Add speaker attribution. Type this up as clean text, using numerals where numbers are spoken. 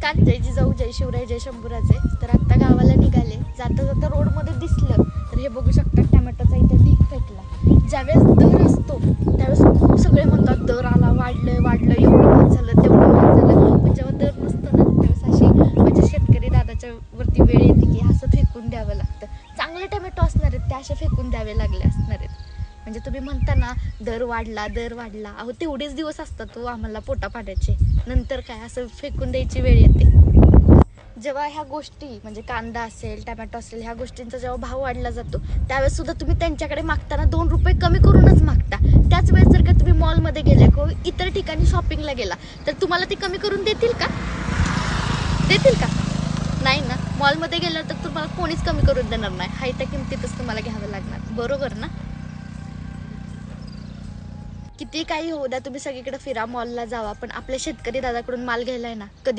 Speaker 1: नमस्कार, जय जिजाऊ, जय शिवराय, जय शंभूराजे. तर आत्ता गावाला निघाले. जाता जाता रोडमध्ये दिसलं तर हे बघू शकता, टोमॅटोचा इथे ढीग फेकला. ज्यावेळेस दर असतो त्यावेळेस खूप सगळे म्हणतात दर आला, वाढलं, एवढं महाग झालं, तेवढं महाग झालं. पण जेव्हा दर नसतो ना त्यावेळेस अशी म्हणजे शेतकरी दादाच्या वरती वेळ येते की असं फेकून द्यावं लागतं. चांगले टोमॅटो असणार आहेत ते असे फेकून द्यावे लागले असणार आहेत. म्हणजे तुम्ही म्हणता ना दर वाढला, अहो तेवढेच दिवस असतात तो आम्हाला पोटा पाण्याचे, नंतर काय असं फेकून द्यायची वेळ येते. जेव्हा ह्या गोष्टी म्हणजे कांदा असेल, टोमॅटो असेल, ह्या गोष्टींचा जेव्हा भाव वाढला जातो त्यावेळेस सुद्धा तुम्ही त्यांच्याकडे मागताना 2 रुपये कमी करूनच मागता. त्याच वेळेस जर का तुम्ही मॉलमध्ये गेले किंवा इतर ठिकाणी शॉपिंगला गेला तर तुम्हाला ते कमी करून देतील का? नाही ना. मॉलमध्ये गेल्यावर तर तुम्हाला कोणीच कमी करून देणार नाही. हाय त्या किमतीतच तुम्हाला घ्यावं लागणार, बरोबर ना? किती काही होऊ द्या, तुम्ही सगळीकडे फिरा, मॉलला जावा, पण आपल्या शेतकरी दादाकडून माल घ्यायला आहे ना कधी